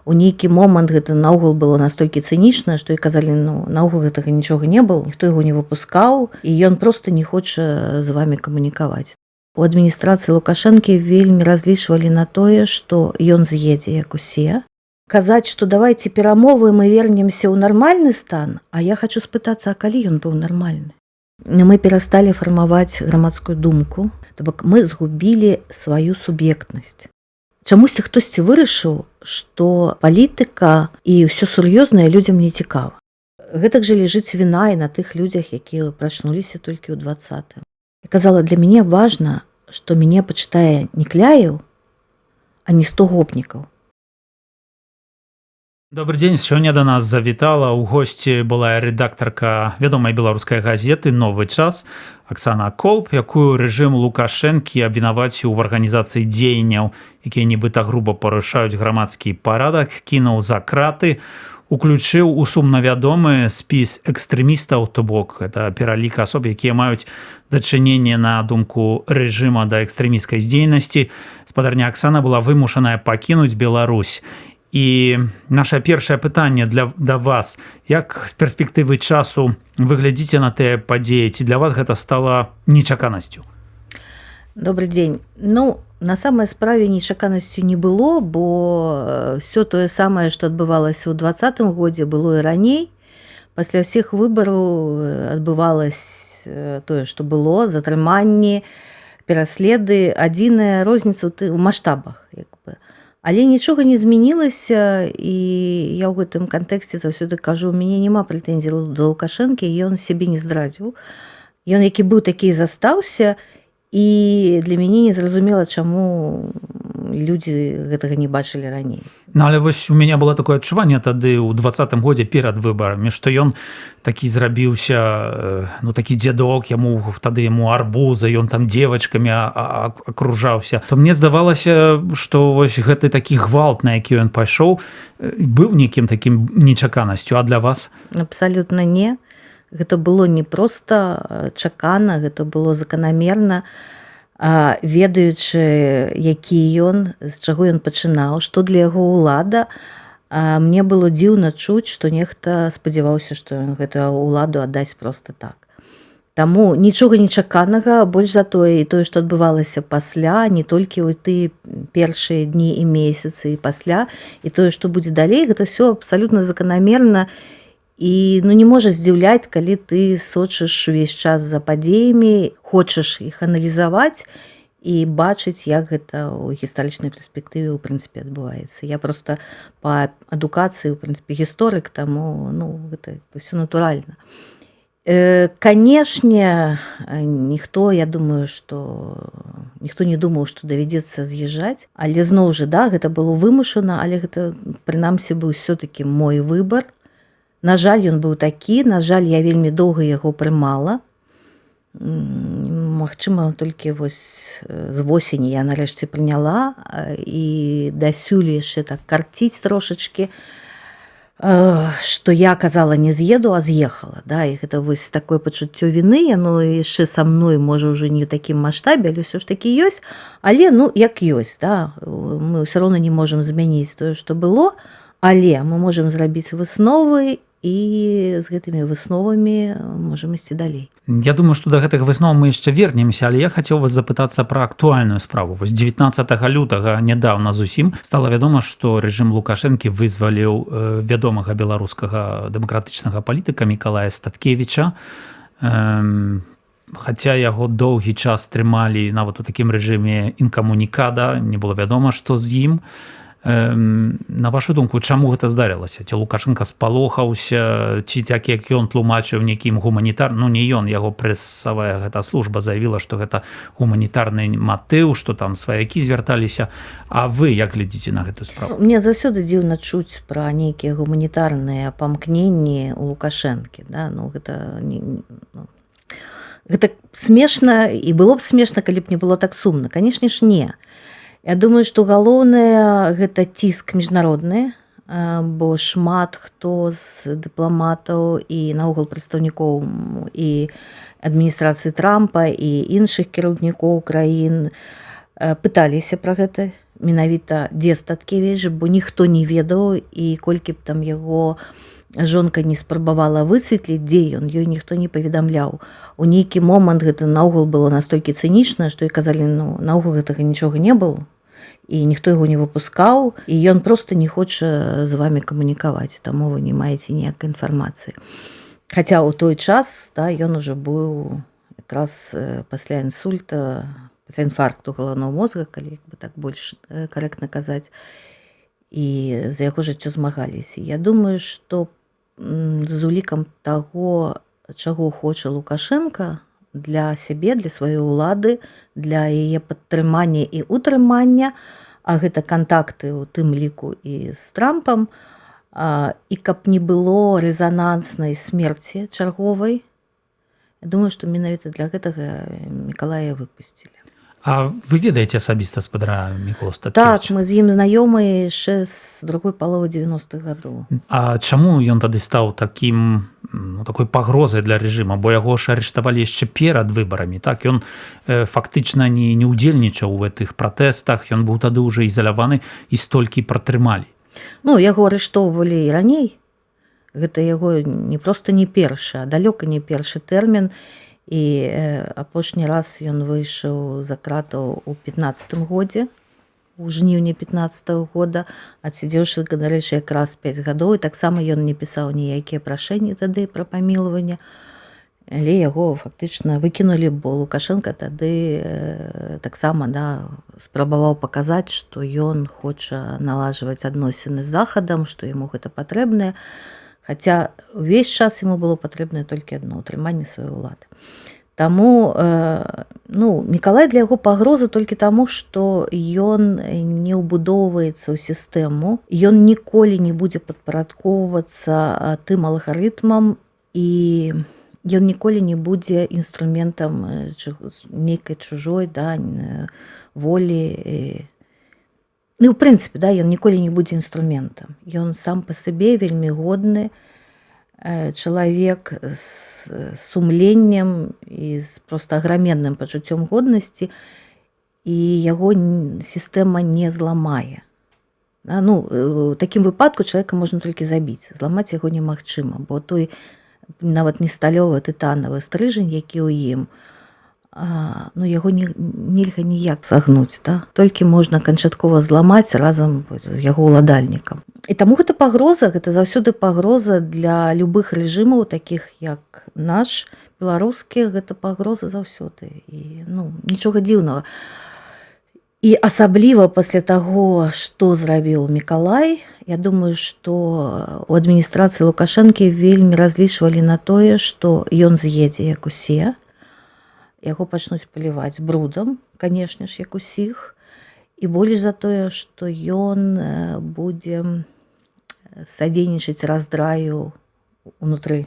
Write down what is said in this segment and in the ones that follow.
у нейкі момант гэта наогул было настолькі цынічна, што і казалі, ну, наогул гэтага нічога не было, ніхто яго не выпускаў, і ён проста не хоча з вамі камунікаваць. У адміністрацыі Лукашэнкі вельмі разлічвалі на тое, што ён з'едзе, як усе. Казаць, што давайце перамовы, мы вернемся ў нармальны стан, а я хачу спытацца, а калі ён быў нармальны? Мы перасталі фармаваць грамадскую думку, то бок мы згубілі сваю суб'ектнасць. Чамусьці хтосьці вырашыў, што палітыка і ўсё сур'ёзнае людзям не цікава. Гэтак жа ляжыць віна і на тых людзях, якія прачнуліся толькі ў 20-м. Я казала, для мяне важна, што мяне пачытае не Кляеў, а не 100 гопнікаў. Добрый дзень, сёння да нас завітала ў госці былая рэдактарка вядомай беларускай газеты «Новы час» Аксана Колб, якую рэжым Лукашэнкі абвінаваціў в арганізацыі дзеянняў, якія нібыта груба парушаюць грамадскі парадак, кінуў за краты, уключыў у сумнавядомы спіс экстрэмістаў, то бок это пералік асоб, якія маюць дачыненне на думку рэжыма да экстрэмісцкай дзейнасці. Спадарня Аксана была вымушаная пакінуць Беларусь. І наша першае пытанне да вас, як з перспектывы часу вы глядзіце на тыя падзеі, ці для вас гэта стала нечаканасцю? Добрый дзень. Ну, на самай справе нечаканасцю не было, бо ўсё тое самае, што адбывалася ў 20-м годзе, было і раней. Пасля ўсіх выбараў адбывалася тое, што было, затрыманні, пераследы, адзіная розніца ў маштабах, як бы. Але нічога не змянілася, і я ў гэтым кантэксце заўсёды кажу, у мяне няма прэтэнзій да Лукашэнкі, ён сябе не здрадзіў. Ён, які быў, такі і застаўся, і для мяне незразумела, чаму людзі гэтага не бачылі раней. Ну, але вось у мяне было такое адчуванне тады ў 20-м годзе перад выбарамі, што ён такі зрабіўся, ну, такі дзедок, тады яму арбуза, ён там дзевачкамі акружаўся. То мне здавалася, што вось гэты такі гвалт, на які ён пайшоў, быў нейкім такім нечаканасцю, а для вас? Абсалютна не. Гэта было не проста чакана, гэта было заканамерна, ведаючы, які ён, з чаго ён пачынаў, што для яго ўлада, мне было дзіўна чуць, што нехта спадзяваўся, што ён гэтую ўладу аддасць проста так. Таму нічога нечаканага, больш за тое, і тое, што адбывалася пасля, не толькі ў тыя першыя дні і месяцы і пасля, і тое, што будзе далей, гэта ўсё абсалютна заканамерна. І ну, не можа здзіўляць, калі ты сочыш увесь час за падзеямі, хочаш іх аналізаваць і бачыць, як гэта ў гістарычнай перспектыве ў прынцыпе адбываецца. Я проста па адукацыі, у прынцыпе, гісторык, таму ну, гэта ўсё натуральна. Канешне, ніхто, я думаю, што ніхто не думаў, што давядзецца з'язджаць, але зноў жа, да, гэта было вымушана, але гэта, прынамсі, быў усё-такі мой выбар. На жаль, ён быў такі, на жаль, я вельмі доўга яго прымала. Магчыма, толькі вось з восені я нарэшце прыняла, і дасюль яшчэ так карціць трошачкі, што я казала не з'еду, а з'ехала. Да? І гэта вось такое пачуццё віны, яно яшчэ са мной, можа, ўжо не ў такім маштабе, але ўсё ж такі ёсць, але ну, як ёсць. Да? Мы ўсё роўна не можам змяніць тое, што было, але мы можам зрабіць высновы, і з гэтымі высновамі можам ісці далей. Я думаю, што да гэтых высноў мы яшчэ вернемся, але я хацеў вас запытацца пра актуальную справу. Вось 19 лютага нядаўна зусім стала вядома, што рэжым Лукашэнкі вызваліў вядомага беларускага дэмакратычнага палітыка Мікалая Статкевіча. Хаця яго доўгі час трымалі нават у такім рэжыме інкамунікада, не было вядома, што з ім. На вашу думку, чаму гэта здарылася? Ці Лукашенка спалохаўся, ці так, як ён тлумачыў нейкім гуманітарным, ну не ён, яго прэсавая гэта служба заявіла, што гэта гуманітарны матыў, што там сваякі звярталіся. А вы як глядзіце на гэтую справу? Мне заўсёды дзіўна чуць пра нейкія гуманітарныя памкненні ў Лукашэнкі. Да? Ну, гэта смешна, і было б смешна, калі б не было так сумна. Канешне ж, не. Я думаю, што галоўнае гэта ціск міжнародны, бо шмат хто з дыпламатаў і наогул прадстаўнікоў і адміністрацыі Трампа і іншых кіраўнікоў краін пыталіся пра гэта менавіта дзе Статкевіч, бо ніхто не ведаў, і колькі б там яго жонка не спрабавала высветліць, дзе ён, ёй ніхто не паведамляў. У нейкі момант гэта наогул было настолькі цынічна, што і казалі, ну, наогул гэтага нічога не было, і ніхто яго не выпускаў, і ён проста не хоча з вамі камунікаваць, таму вы не маеце ніякай інфармацыі. Хаця ў той час, да, ён ужо быў якраз пасля інсульта, пасля інфаркту галаўнога мозга, калі як бы так больш карэктна казаць, і за яго жыццё змагаліся. Я думаю, што з улікам таго, чаго хоча Лукашенка для сябе, для сваёй улады, для яе падтрымання і ўтрымання, а гэта кантакты у тым ліку і з Трампам, і каб не было рэзананснай смерці чарговай, я думаю, што менавіта для гэтага Мікалая выпусцілі. А вы ведаеце асабіста спадара Міколу Так, Статкевіча? мы з ім знаёмыя яшчэ з другой паловы 90-х гадоў. А чаму ён тады стаў такой пагрозай для рэжыма? Бо яго ж арыштавалі яшчэ перад выбарамі. Так, ён фактычна не ўдзельнічаў у гэтых пратэстах, ён быў тады ўжо ізаляваны і столькі пратрымалі. Ну, яго арыштоўвалі і раней. Гэта яго не проста не першы, а далёка не першы тэрмін. І апошні раз ён выйшаў за кратаў у 15-м годзе, у жніўні 15-го года, адсидзеўшы, дарэчы, якраз 5 гадоў, і таксама ён не пісаў ніякія прашэнні тады пра памілаванне, але яго фактычна выкінулі, бо Лукашенко тады таксама, да, спрабаваў паказаць, што ён хоча налажваць адносіны з Захадам, што яму гэта патрэбнае, хаця ўвесь час яму было патрэбнае толькі адно — утрыманне сваёй улады. Таму Мікалай для яго пагроза толькі таму, што ён не ўбудоўваецца ў сістэму, ён ніколі не будзе падпарадкоўвацца тым алгарытмам, і ён ніколі не будзе інструментам нейкай чужой, да, волі. Ну, ў прынцыпе, да, ён ніколі не будзе інструментам. Ён сам па сабе вельмі годны чалавек з сумленнем і з проста аграменным пачуццём годнасці, і яго сістэма не зламае. Ну, у такім выпадку чалавека можна толькі забіць, зламаць яго немагчыма, бо той нават не сталёвы, тытанавы стрыжань, які ў ім, яго нельга ніяк сагнуць, да? Толькі можна канчаткова зламаць разам з яго ўладальнікам. І таму гэта пагроза, гэта заўсёды пагроза для любых рэжымаў, такіх як наш, беларускі, гэта пагроза заўсёды. І нічога дзіўнага. І асабліва пасля таго, што зрабіў Мікалай, я думаю, што у адміністрацыі Лукашэнкі вельмі разлічвалі на тое, што ён з'едзе, як усе, яго пачнуць паліваць брудам, канешне ж, як усіх, і больш за тое, што ён будзе садзейнічаць раздраю ўнутры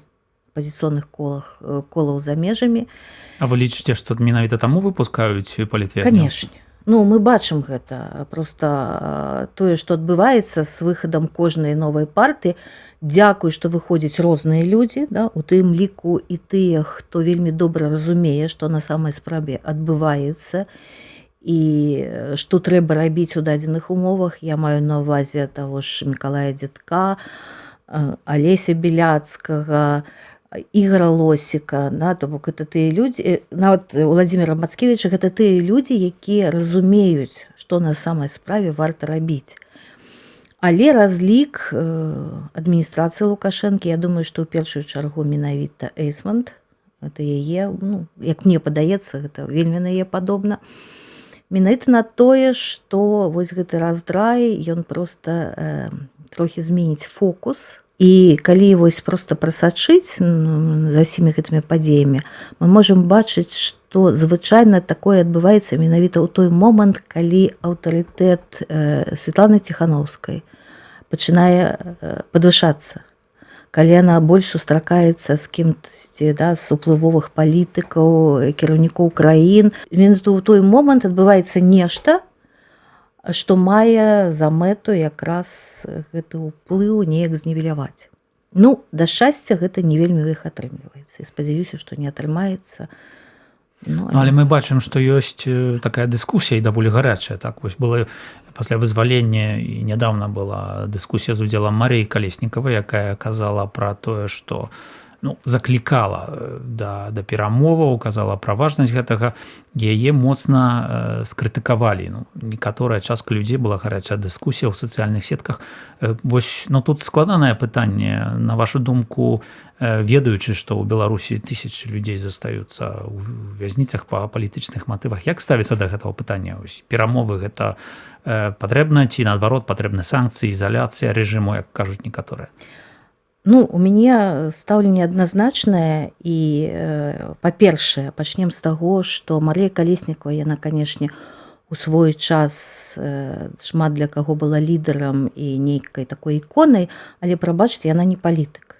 апазіцыйных колаў за межамі. А вы лічыце, што менавіта таму выпускаюць палітвязняў? Канешне. Мы бачым гэта. Проста тое, што адбываецца з выхадам кожнай новай партыі, дзякуй, што выходзяць розныя людзі, да, у тым ліку і тыя, хто вельмі добра разумее, што на самай справе адбываецца, і што трэба рабіць у дадзеных умовах. Я маю на ўвазе таго ж Мікалая Дзядка, Алеся Біляцкага, Ігора Лосіка, да, то бок гэта тыя людзі, нават Владзіміра Мацкевіча, гэта тыя людзі, якія разумеюць, што на самай справе варта рабіць. Але разлік адміністрацыі Лукашэнкі, я думаю, што ў першую чаргу менавіта Эйсманд, гэта яе, як мне падаецца, гэта вельмі на яе падобна, менавіта на тое, што вось гэты раздрай, ён проста трохі зменіць фокус. І калі вось проста прасачыць за ўсімі гэтымі падзеямі, мы можам бачыць, што звычайна такое адбываецца менавіта ў той момант, калі аўтарытэт Святланы Ціханаўскай пачынае падвышацца, калі яна больш сустракаецца з кімсьці, да, з уплывовых палітыкаў, кіраўнікоў краін. Менавіта ў той момант адбываецца нешта, што мае за мэту якраз гэты ўплыў неяк знівеляваць. Да шчасця, гэта не вельмі ў іх атрымліваецца. І спадзяюся, што не атрымаецца. Ну, Ну, але мы бачым, што ёсць такая дыскусія і даволі гарячая. Так вось была пасля вызвалення і нядаўна была дыскусія з удзелам Марыі Калеснікавай, якая казала пра тое, што заклікала да перамоваў, казала пра важнасць гэтага, яе моцна скрытыкавалі. Некаторая частка людзей была гарячая дыскусія ў сацыяльных сетках. Вось, тут складанае пытанне, на вашу думку, ведаючы, што ў Беларусі тысячы людзей застаюцца ў вязніцах па палітычных матывах. Як ставіцца да гэтага пытання? Перамовы гэта патрэбна ці, наадварот, патрэбны санкцыі, ізаляцыя рэжыму, як кажуць некаторыя? У мяне стаўленне адназначнае і, па-першае, пачнем з таго, што Марыя Калеснікава, яна, канешне, у свой час шмат для каго была лідарам і нейкай такой іконай, але, прабачце, яна не палітык.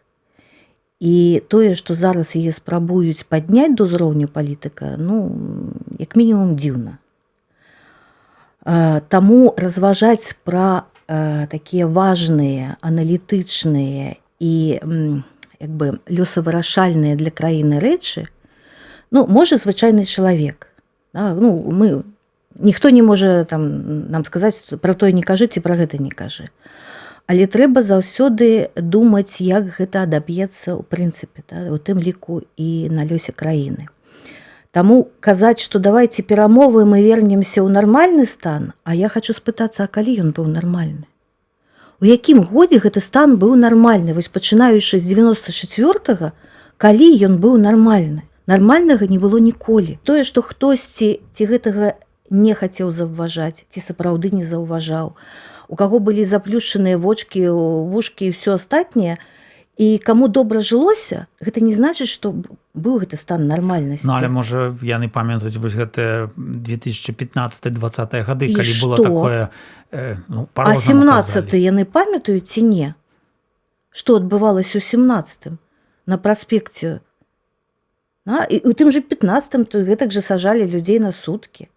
І тое, што зараз яе спрабуюць падняць да ўзроўню палітыка, як мінімум дзіўна. Таму разважаць пра такія важныя, аналітычныя і лёсавырашальныя для краіны рэчы, можа звычайны чалавек. Ніхто не можа нам сказаць, пра тое не кажы ці пра гэта не кажы. Але трэба заўсёды думаць, як гэта адаб'ецца ў прынцыпе, у тым ліку і на лёсе краіны. Таму казаць, што давайце перамовы, мы вернемся ў нармальны стан, а я хачу спытацца, а калі ён быў нармальны? У якім годзе гэты стан быў нармальны? Вось пачынаючы з 94-го, калі ён быў нармальны? Нармальнага не было ніколі. Тое, што хтосьці ці гэтага не хацеў заўважаць, ці сапраўды не заўважаў, у каго былі заплюшчаныя вочкі, вушкі і ўсё астатняе, і каму добра жылося, гэта не значыць, што быў гэты стан нармальнасці. Але, можа, яны памятаюць вось гэтыя 2015-20 гады, І калі што? было такое, А 17-й яны памятаюць ці не? Што адбывалася ў 17-м на праспекце? І ў тым жа 15-м гэтак жа сажалі людзей на суткі.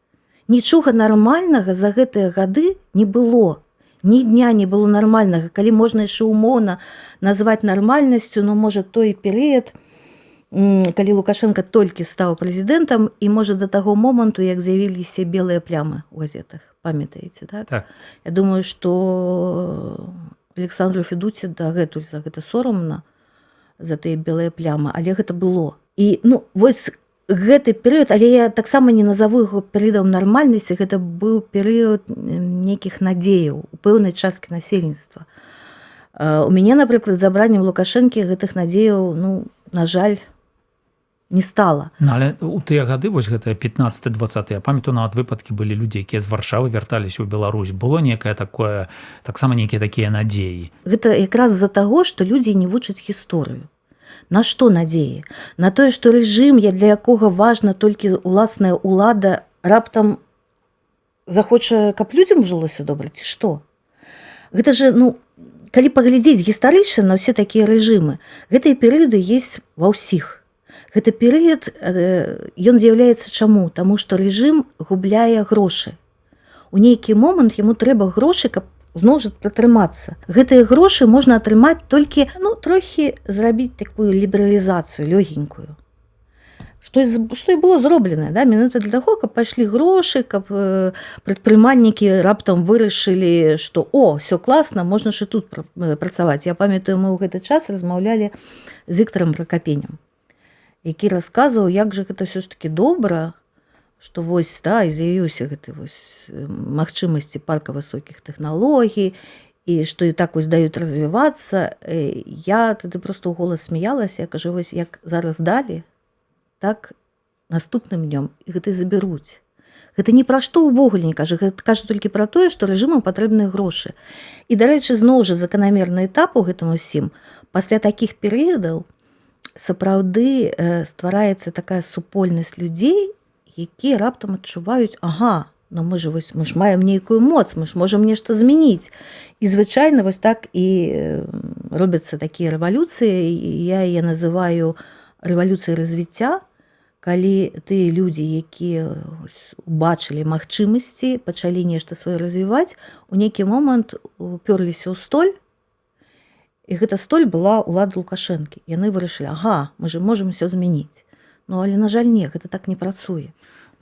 Нічога нармальнага за гэтыя гады не было. Ні дня не было нармальнага. Калі можна яшчэ умоўна назваць нармальнасцю, можа, той перыяд, калі Лукашенко толькі стаў прэзідэнтам, і, можа, да таго моманту, як з'явіліся белыя плямы ў газетах. Памятаеце, так? Так. Я думаю, што Александру Федуці дагэтуль за гэта сорамна, за тыя белыя плямы, але гэта было. І, вось гэты перыяд, але я таксама не назову яго перыядам нармальнасці, гэта быў перыяд нейкіх надзеяў у пэўнай часткі насельніцтва. У мяне, напрыклад, з забраннем Лукашэнкі гэтых надзеяў, на жаль, не стала. Але у тыя гады, вось гэтыя 15-20, я памятаю, нават выпадкі былі людзі, якія з Варшавы вярталіся ў Беларусь. Было некае такое, таксама нейкія такія надзеі. Гэта якраз з-за таго, што людзі не вучаць гісторыю. На што надзеі? На тое, што рэжым, для якога важна толькі ўласная ўлада, раптам захоча, каб людзям жылося добра, ці што? Гэта ж, калі паглядзець гістарычна на ўсе такія рэжымы, гэтыя перыяды ёсць ва ўсіх. Гэты перыяд, ён з'яўляецца чаму? Таму што рэжым губляе грошы. У нейкі момант яму трэба грошы, каб зноў жа пратрымацца. Гэтыя грошы можна атрымаць толькі, трохі зрабіць такую лібералізацыю лёгенькую. Што і было зроблена, менавіта для таго, каб пайшлі грошы, каб прадпрымальнікі раптам вырашылі, што ўсё класна, можна ж і тут працаваць. Я памятаю, мы ў гэты час размаўлялі з Віктарам Пракапенем, які расказваў, як жа гэта ўсё ж такі добра, што вось, і з'явіўся гэты магчымасці парка высокіх тэхналогій, і што і так вось даюць развівацца. Я тады проста ў голас смяялася, я кажу, вось як зараз далі, так наступным днём і гэта забяруць. Гэта ні пра што ўвогуле не кажа, гэта кажа толькі пра тое, што рэжымам патрэбныя грошы. І, дарэчы, зноў жа заканамерны этап у гэтым усім. Пасля такіх перыядаў сапраўды ствараецца такая супольнасць людзей, якія раптам адчуваюць, мы ж маем нейкую моц, мы ж можам нешта змяніць. І звычайна вось так і робяцца такія рэвалюцыі, я яе называю рэвалюцыяй развіцця, калі тыя людзі, якія убачылі магчымасці, пачалі нешта сваё развіваць, у нейкі момант упёрліся ў столь, і гэта столь была ўлада Лукашэнкі. Яны вырашылі, мы ж можам усё змяніць. Ну, але, на жаль, не, гэта так не працуе.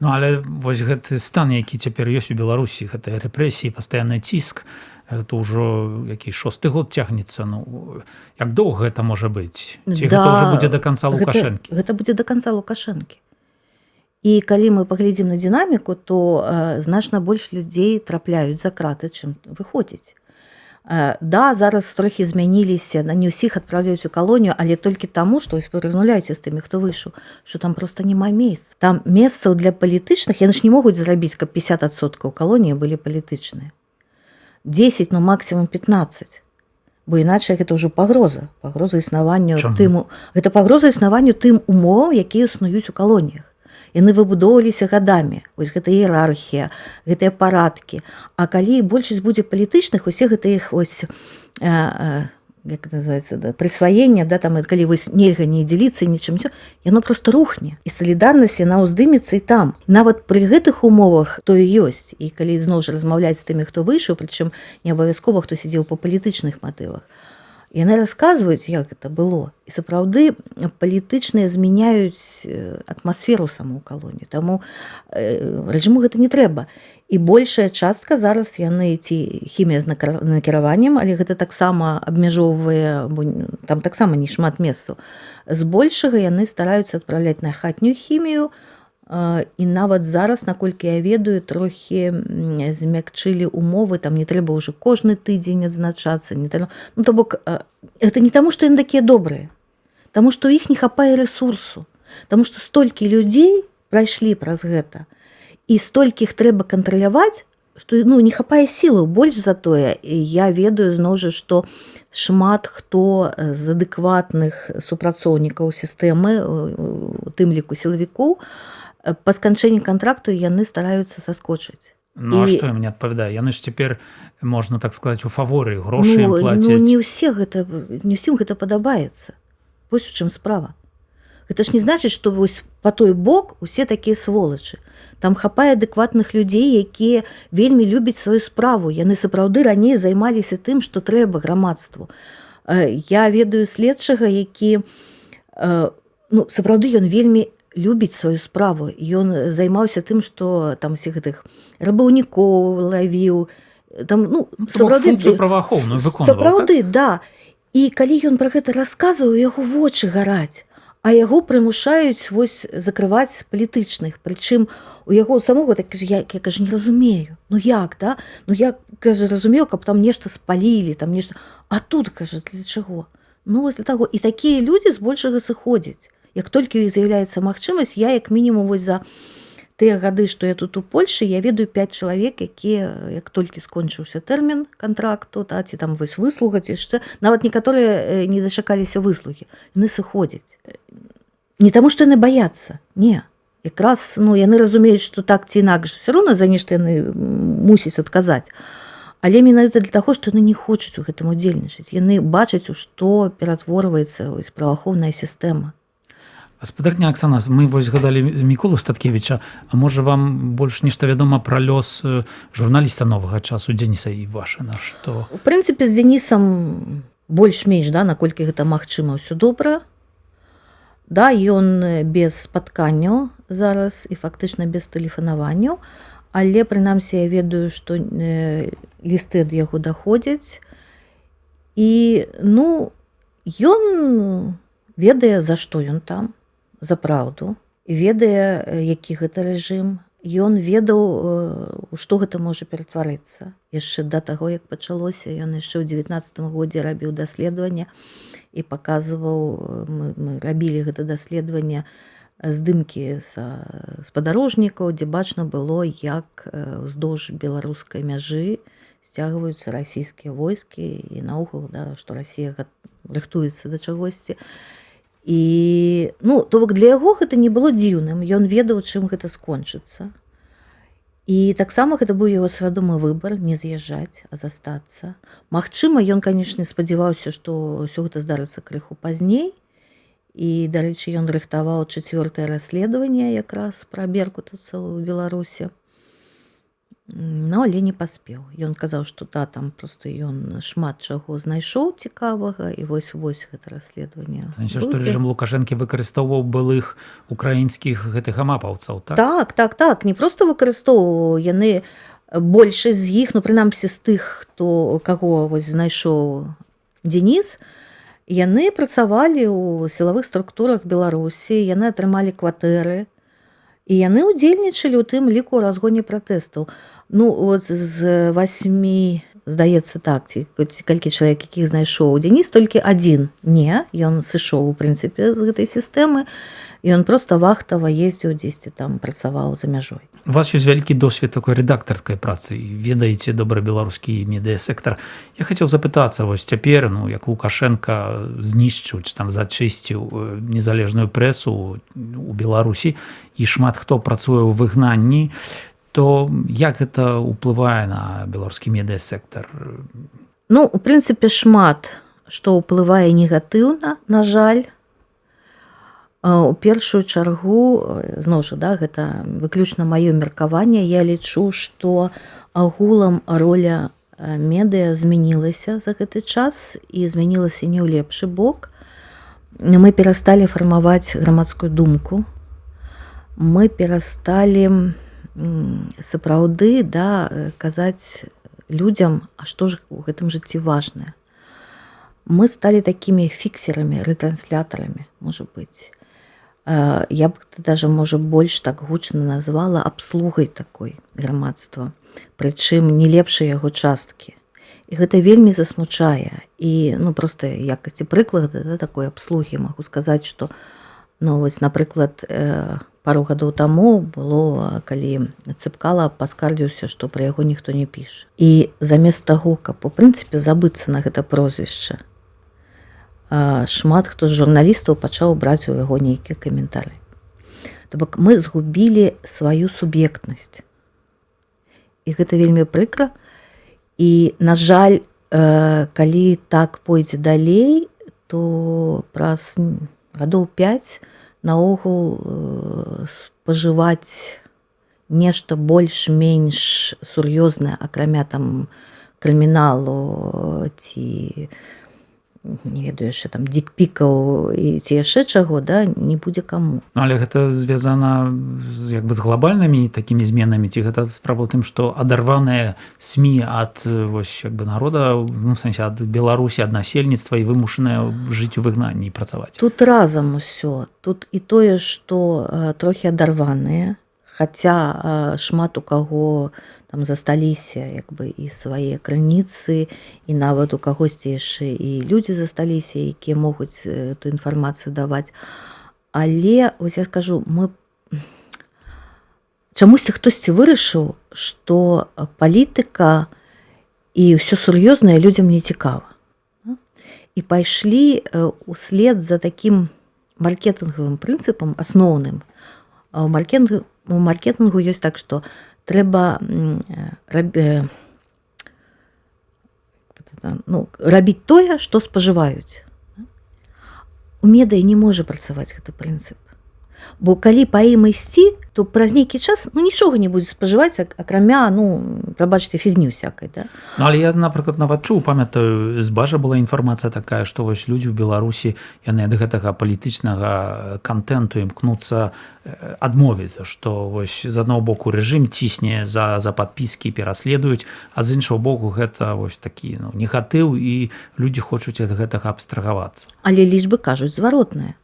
Ну, але вось гэты стан, які цяпер ёсць у Беларусі, гэта рэпрэсіі, пастаянны ціск, это ўжо які 6-й год цягнецца. Ну, як доўга гэта можа быць? Ці гэта ўжо будзе да канца Лукашэнкі? Гэта будзе да канца Лукашэнкі. І калі мы паглядзім на дынаміку, то значна больш людзей трапляюць за краты, чым выходзіць. Да, зараз трохі змяніліся, не ўсіх адпраўляюць у калонію, але толькі таму, што вы размаўляеце з тымі, хто выйшаў, што там проста няма месц. Там месцаў для палітычных, яны ж не могуць зрабіць, каб 50% калоніі былі палітычныя. 10, ну максімум 15. Бо іначай гэта ўжо пагроза. Пагроза існаванню тым... Гэта пагроза існаванню тым умовам, якія існуюць у калоніях. Яны выбудоўваліся гадамі. Вось гэта іерархія, гэтыя парадкі. А калі большасць будзе палітычных, усе гэта іх ось, як называецца, да, прысваенне, да, там, калі вось нельга не дзеліцца нічым, яно проста рухне. І салідарнасць, яна ўздымецца і там. Нават пры гэтых умовах то і ёсць. І калі зноў жа размаўляць з тымі, хто выйшаў, прычым не абавязкова, хто сидзеў па палітычных матывах, яны расказваюць, як гэта было. І сапраўды палітычныя змяняюць атмасферу саму калонію. Таму рэжыму гэта не трэба. І большая частка зараз яны ці хімія з накіраваннем, але гэта таксама абмяжоўвае, бо там таксама не шмат месцаў. Збольшага яны стараюцца адпраўляць на хатнюю хімію, і нават зараз, наколькі я ведаю, трохі змякчылі умовы, там не трэба ўжо кожны тыдзень адзначацца, не трэба... Ну, то бок, гэта не таму, што яны такія добрыя, таму, што іх не хапае рэсурсу, таму, што столькі людзей прайшлі праз гэта, і столькі іх трэба кантраляваць, што ну, не хапае сілаў. Больш за тое, я ведаю зноў жа, што шмат хто з адэкватных супрацоўнікаў сістэмы, у тым ліку сілавікоў, па сканчэнні кантракту яны стараюцца саскочыць. Ну, а што ім не адпавядае? Яны ж цяпер, можна так сказаць, у фаворы, грошы ім плацяць. Ну, не ўсім гэта падабаецца. Вось у чым справа. Гэта ж не значыць, што вось па той бок усе такія сволачы. Там хапае адэкватных людзей, якія вельмі любяць сваю справу. Яны сапраўды раней займаліся тым, што трэба грамадству. Я ведаю следчага, які, ну, сапраўды ён вельмі любіць сваю справу. Ён займаўся тым, што там усіх гэтых рабаўнікоў лавіў. Там, ну, сапраўды, функцыю праваахоўную выконваў. Сапраўды, да. І калі ён пра гэта расказваў, у яго вочы гараць, а яго прымушаюць вось закрываць палітычных. Прычым у яго самого так, я кажу, не разумею. Ну як, да? Ну я, кажу, разумею, каб там нешта спалілі, там нешта... А тут, кажу, для чаго? Ну, вось для таго. І такія людзі збольшага сыходзяць. Як толькі з'яўляецца магчымасць, я як мінімум вось за тыя гады, што я тут у Польшы, я ведаю 5 чалавек, якія, як толькі скончыўся тэрмін кантракту, та, ці там вось выслуга, ці яшчэ, нават некаторыя не дачакаліся выслугі, яны сыходзяць. Не таму, што яны баяцца, не. Якраз, ну, яны разумеюць, што так ці інакш, все роўна за нешта яны мусяць адказаць. Але менавіта для таго, што яны не хочуць у гэтым удзельнічаць. Яны бачаць, у што ператворваецца ось праваахоўная сістэма. Гаспадарня Аксана, мы вось згадалі Міколу Статкевіча, а можа вам больш нешта вядома пра лёс журналіста новага часу Дзеніса Івашына, што... У прынцыпе, з Дзенісам больш-менш, да, наколькі гэта магчыма, ўсё добра. Да, ён без спатканняў зараз і фактычна без тэлефанаванняў, але, прынамсі, я ведаю, што лісты ад яго даходзяць. І, ну, ён ведае, за што ён там, за праўду, ведае, які гэта рэжым. Ён ведаў, што гэта можа ператварыцца. Яшчэ да таго, як пачалося, ён яшчэ ў 19 годзе рабіў даследаванне і паказваў, мы рабілі гэта даследаванне, здымкі з падарожнікаў, дзе бачна было, як уздоўж беларускай мяжы сцягваюцца расійскія войскі і наогул, да, што Расія рыхтуецца да чагосьці. І, ну, то бок для яго гэта не было дзіўным, ён ведаў, чым гэта скончыцца. І таксама гэта быў яго свядомы выбар не з'язджаць, а застацца. Магчыма, ён, канечне, спадзяваўся, што ўсё гэта здарыцца крыху пазней. І, дарэчы, ён рыхтаваў 4-е расследаванне якраз пра беркутаўцаў у Беларусі. Ну, але не паспеў. Ён казаў, што да, там проста ён шмат чаго знайшоў цікавага, і вось гэта расследаванне Значит, што будзе. рэжым Лукашэнкі выкарыстоўваў былых украінскіх гэтых амапаўцаў, так? Так, не проста выкарыстоўваў, яны большасць з іх, ну прынамсі з тых, каго вось знайшоў Дзеніс, яны працавалі ў сілавых структурах Беларусі, яны атрымалі кватэры, і яны ўдзельнічалі ў тым ліку ў разгоне пратэстаў. Ну, от з 8, здаецца так, ці колькі чалавек, якіх знайшоў Дзеніс, толькі адзін. Не, ён сышоў, у прынцыпе, з гэтай сістэмы, і ён проста вахтава ездзіў дзесьці там, працаваў за мяжой. У вас ёсць вялікі досвед такой рэдактарскай працы, ведаеце добра беларускі медыасектар. Я хацеў запытацца, вось цяпер, ну, як Лукашенка знішчыў, ці там зачысціў незалежную прэсу у Беларусі, і шмат хто працуе ў выгнанні, то як гэта ўплывае на беларускі медыасектар? Ну, у прынцыпе, шмат што ўплывае негатыўна, на жаль. У першую чаргу, зноў жа, да, гэта выключна маё меркаванне, я лічу, што агулам роля медыа змянілася за гэты час і змянілася не ў лепшы бок. Мы перасталі фармаваць грамадскую думку, мы перасталі сапраўды, да, казаць людзям, а што ж у гэтым жыцці важнае. Мы сталі такімі фіксерамі, рэтрансляторамі, можа быць. Я б даже, можа, больш так гучна назвала абслугай такой грамадства, прычым не лепшай яго часткі. І гэта вельмі засмучае. І, ну, проста якасці прыклада, да, такой абслугі магу сказаць, што, ну, вось, напрыклад, пару гадоў таму было, калі Цыпкала паскардзіўся, што пра яго ніхто не піша. І замест таго, каб, у прынцыпе, забыцца на гэта прозвішча, шмат хто з журналістаў пачаў браць у яго нейкія каментары. То бок мы згубілі сваю суб'ектнасць. І гэта вельмі прыкра. І, на жаль, калі так пойдзе далей, то праз гадоў 5 наогул спажываць нешта больш-менш сур'ёзнае, акрамя там крыміналу ці не ведаю яшчэ там дикпікаў і ці яшчэ чаго, да, не будзе каму. Але гэта звязана як бы з глобальнымі такімі зменамі, ці гэта справа ў тым, што адарваныя СМІ ад вось як бы народа, ну, в сэнсе ад Беларусі, ад насельніцтва і вымушаныя жыць у выгнанні і працаваць. Тут разам усё. Тут і тое, што трохі адарваныя, хаця шмат у каго там засталіся як бы і свае крыніцы, і нават у кагосьці яшчэ і людзі засталіся, якія могуць эту інфармацыю даваць. Але, вось я скажу, мы чамусьці хтосьці вырашыў, што палітыка і ўсё сур'ёзнае людзям не цікава. І пайшлі услед за такім маркетынгавым прынцыпам асноўным. У маркетынгу ёсць так, што трэба рабіць тое, што спажываюць. У медыа не можа працаваць гэты прынцып. Бо калі па ім ісці, то праз нейкі час нічога не будзе спажываць, акрамя, прабачце, фігню всякай. Да? Але я, напрыклад, нават чуў, памятаю, з Бажа была інфармацыя такая, што вось людзі ў Беларусі, яны ад гэтага палітычнага контенту імкнуцца адмовіцца, што вось з аднаго боку рэжым цісне за падпіскі, пераследуюць, а з іншага боку гэта вось такі негатыў, і людзі хочуць ад гэтага абстрагавацца. Але лічбы кажуць зваротнае.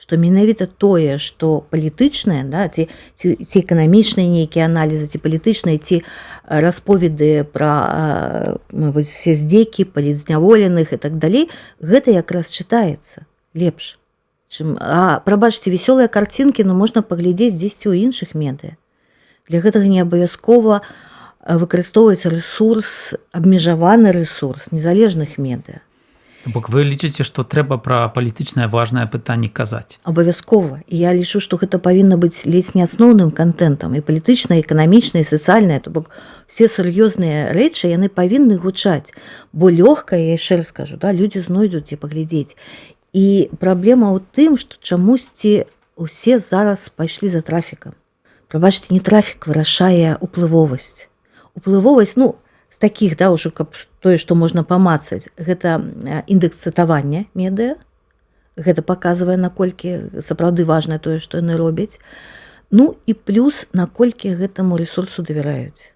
Што менавіта тое, што палітычнае, да, ці эканамічныя нейкія аналізы, ці палітычныя, ці расповеды пра усе здзекі, палітзняволеных і так далей, гэта якраз чытаецца лепш. Прабачце, весёлыя карцінкі можна паглядзець дзесьці ў іншых медыа. Для гэтага не абавязкова выкарыстоўваць рэсурс, абмежаваны рэсурс незалежных медыа. Бок вы лічыце, што трэба пра палітычнае важнае пытанне казаць? Абавязкова. І я лічу, што гэта павінна быць ледзь не асноўным кантэнтам, і палітычнае, і эканамічнае, і сацыяльнае. То бок все сур'ёзныя рэчы, яны павінны гучаць. Бо лёгка, я яшчэ раз скажу, да, людзі знойдуць дзе паглядзець. І праблема ў тым, што чамусьці усе зараз пайшлі за трафікам. Прабачце, не трафік вырашае ўплывовасць. уплывовасць, ну, з такіх, да, ўжо каб тое, што можна памацаць, гэта індэкс цытавання медыа. Гэта паказвае, наколькі сапраўды важна тое, што яны робяць. Ну і плюс, наколькі гэтаму рэсурсу давяраюць.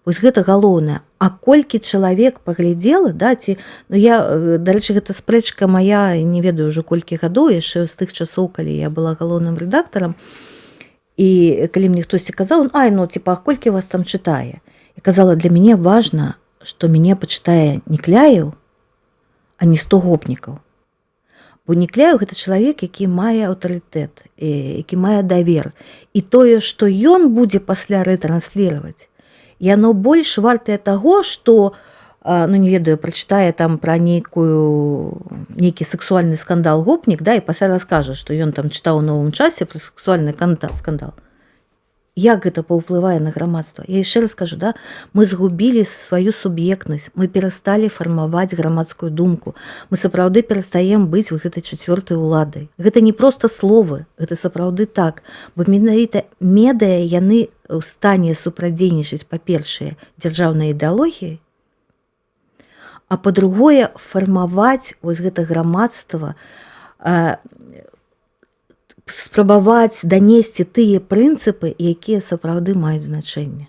Вось гэта галоўнае. А колькі чалавек паглядзела, да, ці, ну я, дарэчы, гэта спрэчка мая, не ведаю ўжо колькі гадоў, яшчэ з тых часоў, калі я была галоўным рэдактарам, і калі мне хтосьці казаў, ай, ну, типа, а колькі вас там чытае? Я казала, для мяне важна, што мяне пачытае не Кляеў, а не 100 гопнікаў. Бо Некляеў гэта чалавек, які мае аўтарытэт, які мае давер. І тое, што ён будзе пасля ретрансліраваць, яно больш вартае таго, што, ну не ведаю, прачытае там пра нейкі сексуальны скандал гопнік, да, і пасля раскажа, што ён там чытаў у новым часе пра сексуальны скандал. Як гэта паўплывае на грамадства? Я яшчэ раз кажу, да, мы згубілі сваю суб'ектнасць, мы перасталі фармаваць грамадскую думку, мы сапраўды перастаем быць гэтай чацвёртай уладай. Гэта не проста словы, гэта сапраўды так, бо менавіта медыа яны ў стане супрадзейнічаць, па-першае, дзяржаўнай ідэалогіяй, а па-другое, фармаваць вось гэта грамадства, спрабаваць данесці тыя прынцыпы, якія сапраўды маюць значэнне.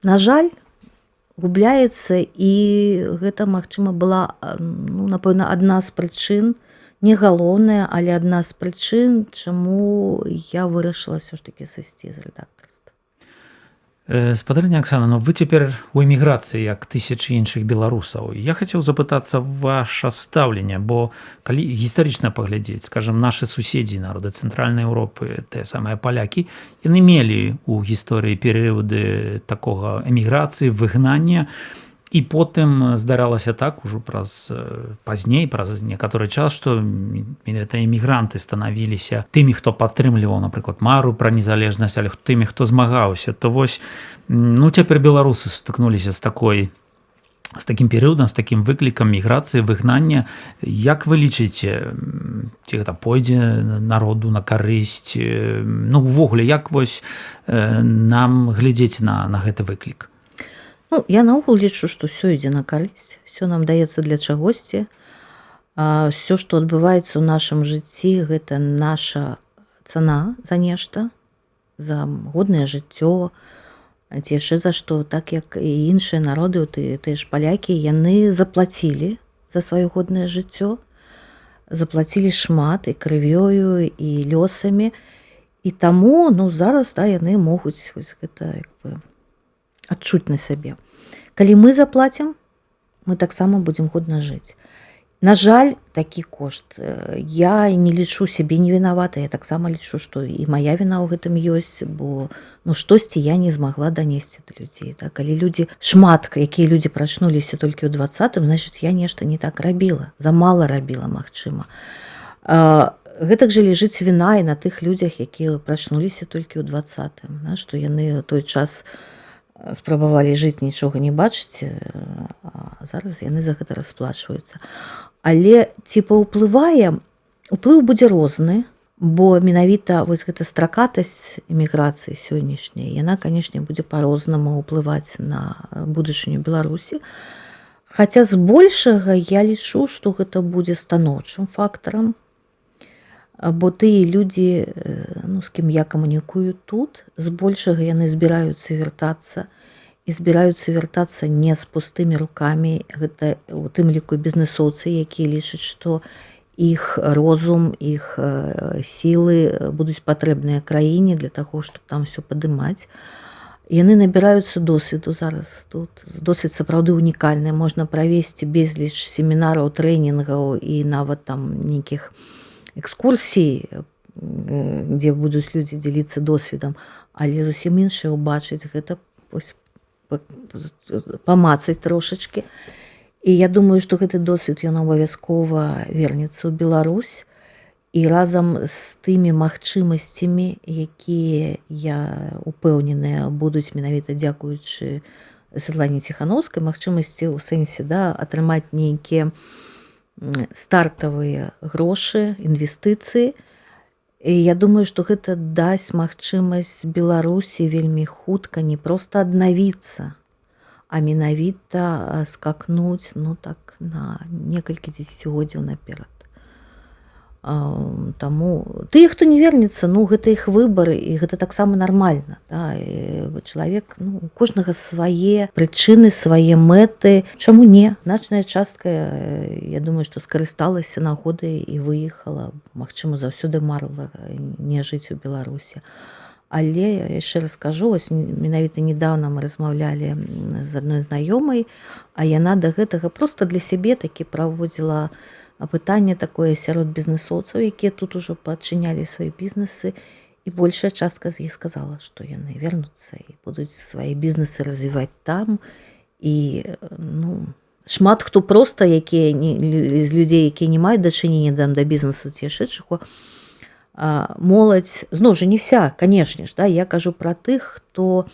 На жаль, губляецца, і гэта, магчыма, была, ну, напэўна, адна з прычын, не галоўная, але адна з прычын, чаму я вырашыла ўсё ж такі сысці з рэдактарства. Спадарня Аксана, ну вы цяпер у эміграцыі, як тысячы іншых беларусаў. Я хацеў запытацца ваша стаўленне, бо калі гістарычна паглядзець, скажам, нашы суседзі, народы цэнтральнай Еўропы, тыя самыя палякі, яны мелі ў гісторыі перыяды такога эміграцыі, выгнання, і потым здаралася так ужо пазней, праз некаторы час, што менавіта эмігранты станавіліся тымі, хто падтрымліваў, напрыклад, мару пра незалежнасць, але тымі, хто змагаўся. То вось, ну цяпер беларусы сутыкнуліся з такім перыядам, з такім выклікам міграцыі, выгнання. Як вы лічыце, ці гэта пойдзе народу на карысць? Ну увогуле, як вось нам глядзець на гэты выклік? Ну, я наогул лічу, што ўсё ідзе на карысць, ўсё нам даецца для чагосьці. Ўсё, што адбываецца ў нашым жыцці, гэта наша цана за нешта, за годнае жыццё, ці яшчэ за што, так як і іншыя народы, тыя ж палякі, яны заплацілі за сваё годнае жыццё, заплацілі шмат і крывёю, і лёсамі, і таму, ну, зараз, да, яны могуць вось гэта, як бы, адчуць на сабе. Калі мы заплацім, мы таксама будзем годна жыць. На жаль, такі кошт. Я не лічу сябе невінаватай, я таксама лічу, што і мая віна ў гэтым ёсць, бо ну штосьці я не змагла данесці да людзей. Так? Калі людзі, шмат, якія людзі прачнуліся толькі ў 20-м, значыць, я нешта не так рабіла, замала рабіла, магчыма. Гэтак жа лежыць віна і на тых людзях, якія прачнуліся толькі ў 20-м, што яны ў той час спрабавалі жыць, нічога не бачыць, а зараз яны за гэта расплачваюцца. Але ці паўплывае, уплыў будзе розны, бо менавіта вось гэта стракатасць эміграцыі сённяшняй, яна, канешне, будзе па-рознаму ўплываць на будучыню Беларусі. Хаця збольшага я лічу, што гэта будзе станоўчым фактарам, бо тыя людзі, ну, з кім я камунікую тут, збольшага яны збіраюцца вяртацца, і збіраюцца вяртацца не з пустымі рукамі. Гэта у тым ліку бізнэсоўцы, якія лічаць, што іх розум, іх сілы будуць патрэбныя краіне для таго, щоб там все падымаць. Яны набіраюцца досведу зараз тут. Досвед сапраўды унікальны. Можна правесці безліч семінараў, трэнінгаў і нават там нейкіх экскурсій, дзе будуць людзі дзеліцца досведам, але зусім іншае ўбачыць гэта, памацаць трошачкі. І я думаю, што гэты досвед ён абавязкова вернецца ў Беларусь, і разам з тымі магчымасцямі, якія, я упэўненая, будуць менавіта дзякуючы Святлане Ціхановскай, магчымасці ў сэнсе, да, атрымаць нейкія стартавыя грошы, інвестыцыі. І я думаю, што гэта дасць магчымасць Беларусі вельмі хутка не проста аднавіцца, а менавіта скакнуць, ну так, на некалькі дзесяцігоддзяў наперад. Таму тыя, хто не вернецца, ну гэта іх выбары, і гэта таксама нармальна. Да? Чалавек, ну, у кожнага свае прычыны, свае мэты. Чаму не? Значная частка, я думаю, што скарысталася нагодай і выехала. Магчыма, заўсёды марыла не жыць у Беларусі. Але я яшчэ раз кажу, вось менавіта недавно мы размаўлялі з адной знаёмай, а яна да гэтага проста для сябе такі праводзіла пытанне такое сярод бізнэсоўцаў, якія тут ужо пачынялі свае бізнесы, і большая частка з іх сказала, што яны вернуцца і будуць свае бізнесы развіваць там. І ну, шмат хто проста, якія з людзей, якія не маюць дачынення да бізнесу ці яшчэ чаго, моладзь, зноў жа не вся, канешне ж, да? Я кажу пра тых, хто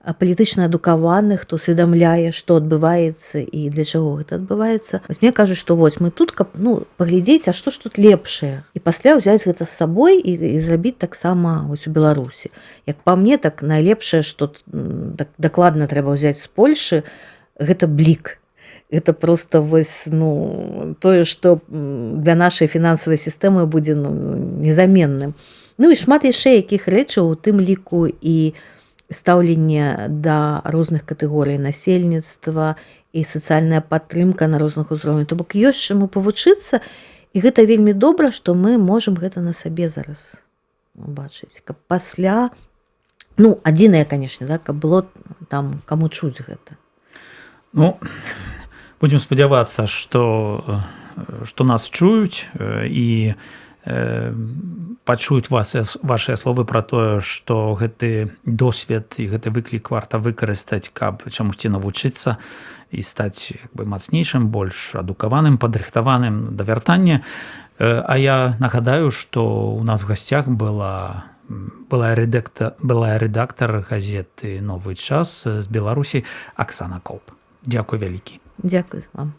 палітычна адукаваны, хто усведамляе, што адбываецца і для чаго гэта адбываецца. Вось мне кажуць, што вось мы тут, каб паглядзець, а што ж тут лепшае, і пасля ўзяць гэта з сабой і зрабіць таксама вось у Беларусі. Як па мне, так найлепшае, што дакладна трэба ўзяць з Польшы, гэта блік. Гэта проста вось, ну, тое, што для нашай фінансавай сістэмы будзе незаменным. Ну і шмат яшчэ якіх рэчаў, у тым ліку і стаўленне да розных катэгорый насельніцтва і сацыяльная падтрымка на розных узроўнях. То бок ёсць чаму павучыцца, і гэта вельмі добра, што мы можам гэта на сабе зараз бачыць. Каб пасля, ну, адзінае, канешне, да, каб было там каму чуць гэта. Ну, будзем спадзявацца, што нас чуюць і пачуюць вашыя словы пра тое, што гэты досвед і гэты выклік варта выкарыстаць, каб чамусьці навучыцца і стаць мацнейшым, больш адукаваным, падрыхтаваным да вяртання. А я нагадаю, што у нас в гасцях была рэдактар газеты «Новы час» з Беларусі Аксана Колп. Дзякуй вялікі. Дзякуй вам.